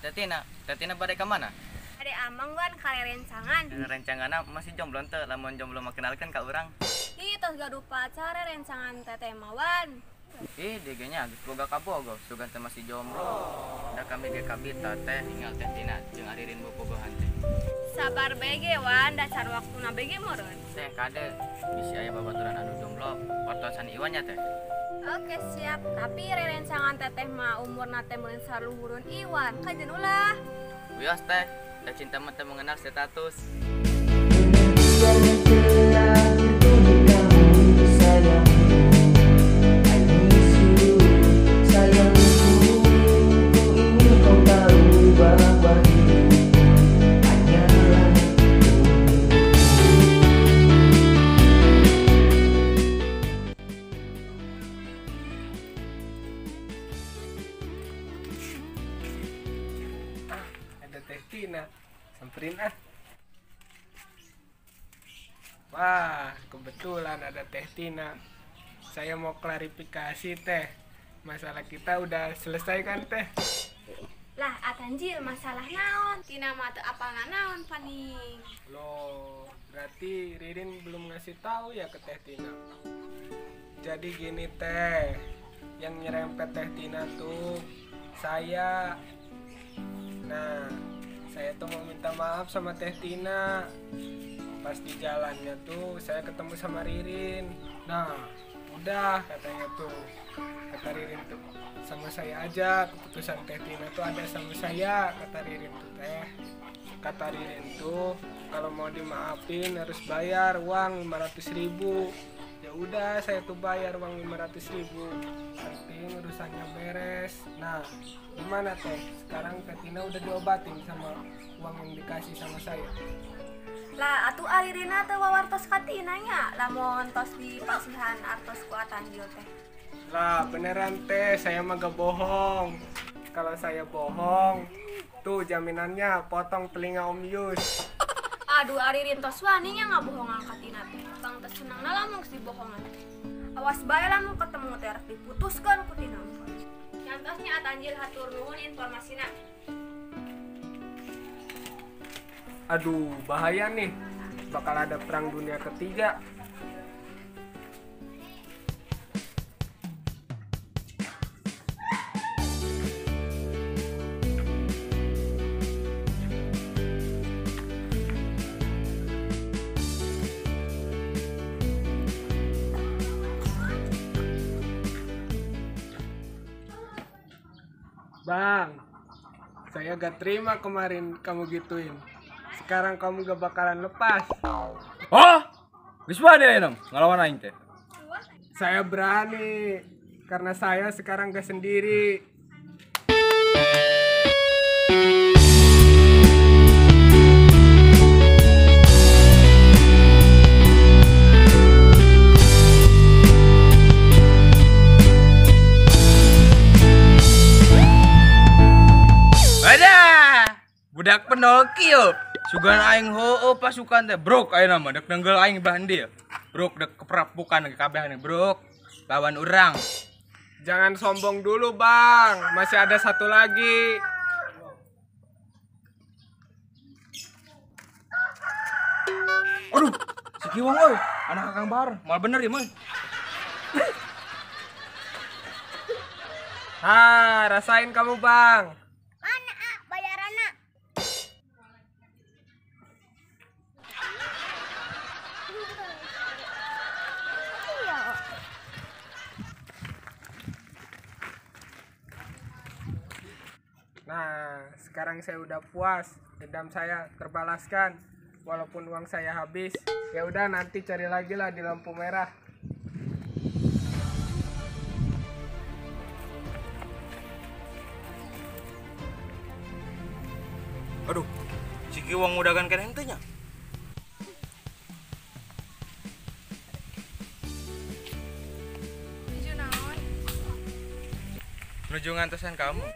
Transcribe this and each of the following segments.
Tetina badai ke mana? Ade amang wan kare rencangan. Rencanganna masih jomblo teu, lamun jomblo mah kenalkeun ka urang. Ih tos gaduh pacar rencangan teteh mawan. Diganya geus boga kabogo, sugan teh masih jomblo. Da kami ge kabita teh tinggal Tetina jeung Aririn bobogohan teh. Sabar bege wan dasar waktuna bege meureun. Teh kade bisi aya babaturan anu jomblo, ortosan Iwan nya teh. Oke siap, tapi rencangan teteh mah umurna teh meureun saluhureun Iwan. Kajeun ulah. Wios teh, da cinta mah teh mengenal status. Ada Teh Tina, samperin ah. Wah, kebetulan ada Teh Tina. Saya mau klarifikasi Teh. Masalah kita udah selesai kan Teh? Lah atanjil masalah naon? Tina mah teu apal naon paning. Loh, berarti Ririn belum ngasih tahu ya ke Teh Tina. Jadi gini Teh, yang nyerempet Teh Tina tuh saya. Nah, saya tuh mau minta maaf sama Teh Tina. Pas di jalannya tuh saya ketemu sama Ririn. Nah, udah katanya tuh. Kata Ririn tuh, sama saya aja, keputusan Teh Tina tuh ada sama saya, kata Ririn tuh Teh. Kata Ririn tuh, kalau mau dimaafin harus bayar uang 500.000. Ya udah, saya tuh bayar uang 500.000. Penting urusannya beres. Nah, gimana Teh? Sekarang Teh Tina udah diobatin sama uang yang dikasih sama saya. Lah atuh Aririna teh wawartos ka Tina nya, lamun tos dipasihan artos ku atanjil teh. Lah beneran Teh, saya mah gak bohong. Kalau saya bohong, tuh jaminannya potong telinga Om Yus. Aduh Aririn tos wani nya ngabohongan ka Tina teh. Bang teh senangna lamun geus dibohongan teh. Awas bae lamun ketemu teh rek diputuskeun ku Tina. Nyantosnya atanjil hatur nuhun informasina. Aduh, bahaya nih. Bakal ada perang dunia ketiga. Bang, saya gak terima kemarin kamu gituin. Sekarang kamu gak bakalan lepas. Oh, geus bade ayeuna ngalawan aing teh. Saya berani karena saya sekarang gak sendiri. Budak Pinocchio, sugan aing heueuh pasukan teh, brok ayeuna mah dek nenggel aing bandil. Brok dek keperapukan ke kabeh brok, lawan urang. Jangan sombong dulu bang, masih ada satu lagi. Aduh, si Kiwang euy, anak Kang Bahar, mal bener ya mah. Rasain kamu bang. Nah, sekarang saya udah puas, dendam saya terbalaskan, walaupun uang saya habis. Ya udah, nanti cari lagi lah di lampu merah. Aduh, si Kiwang udah kan keneh teh nya. Nuju naon? Menuju ngantesan kamu.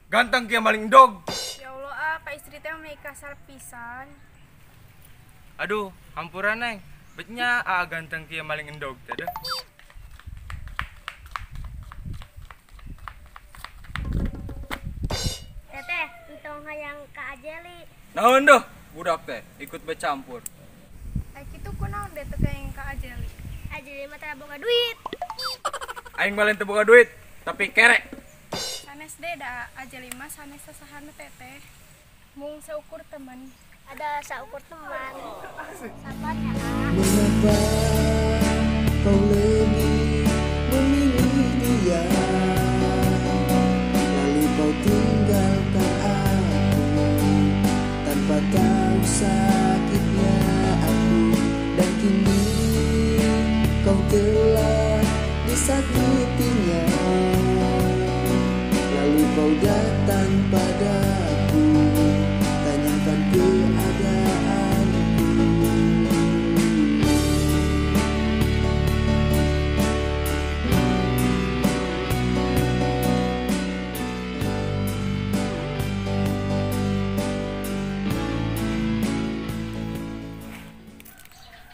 Ganteng kia maling dog. Ya Allah, Kak istri teh menikah kasar pisan. Aduh, hampuran neng. Betnya ganteng kia maling endog teh dah. Teteh, untung hayang Kak Ajeli. Naon doh, budak teh ikut bercampur. Ai kitu kunaon deh teh yang Kak Ajeli. Ajeli mah teh boga duit. Aing balen teu boga duit, tapi kerek. Sanes deh da Ajeli mah sanes sasahana teteh. Mung seukur teman. Ada saukur teman. Sabarnya, Kak. Mengapa kau lebih memilih dia, lalu kau tinggalkan aku tanpa tahu sakitnya aku, dan kini kau telah disakitinya, lalu kau datang padaku tanyakan keadaanku.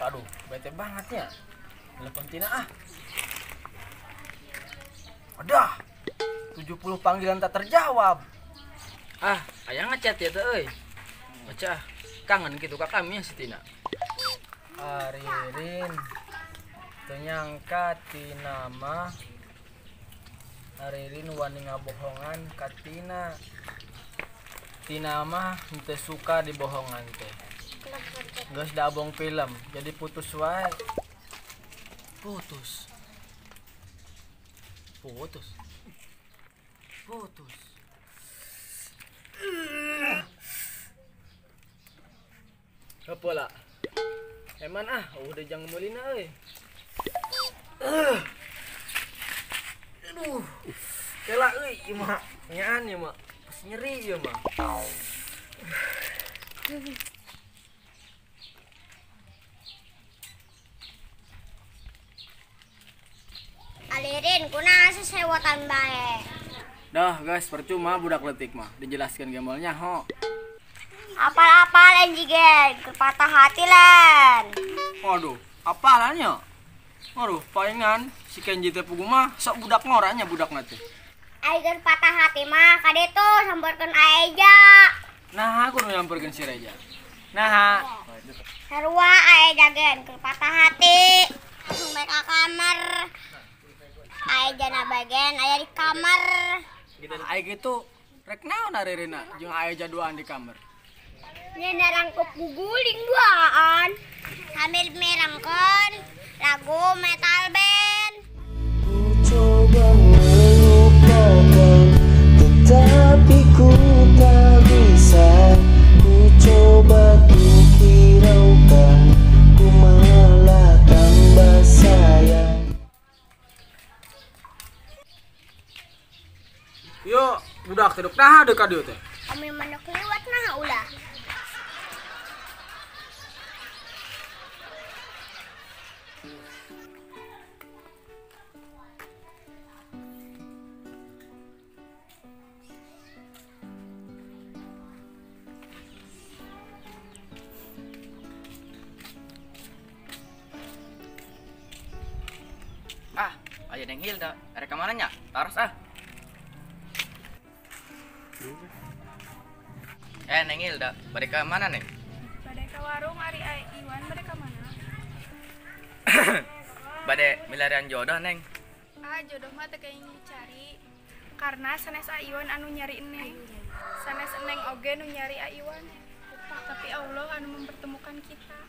Aduh, bete banget ya. Telepon Tina Adah, 70 panggilan tak terjawab. Ayah ngechat ya tuh euy. Baca kangen gitu ka kami ya si Tina. Ririn ternyangka Tina mah Ririn wani ngabohongan ka Tina. Tina mah henteu suka dibohongan teh. Geus dabong film, jadi putus wae. Putus. Apa lah? Eman udah jangan mulina euy. Aduh. Kela euy ieu mah. Nyaan ieu mah. Pas nyeri ieu mah. Alirin, kunaon sesewotan bae. Dah guys, percuma budak letik mah. Dijelaskan gembolnya ho. Apal-apal anjigen, kepatah hati lan. Waduh, apalannya? Waduh, palingan si Kenji teh pugu mah sok budak ngoranya budak nanti. Aigen patah hati mah kade tuh sambarkeun Aeja. Nah, aku nu nyamperkeun si Reja. Nah, Sarua Aeja gen keur patah hati. Langsung bae ka kamar. Aeja na bagian aya di kamar. aing gitu rek naon areurina jeung aya jaduaan di kamar. Nya rangkep guguling duaan. Sambil merangkeun lagu metal band. Ku coba melupakan, tetapi ku tak bisa. Ku coba ku hiraukan, ku malah tambah sayang. Yo, budak teh nah deuk ka dieu teh. Kami manuk liwat nah ulah. Aja Neng Hilda, ada kemana nya? Taras Neng Hilda, balik ke mana Neng? Badai ke warung Ari Iwan, badai ke mana? Bade milarian jodoh Neng. Jodoh mah teu kayaknya dicari. Karena sanes Iwan anu nyari Neng. Sanes Neng oge nu nyari Iwan. Tapi Allah anu mempertemukan kita.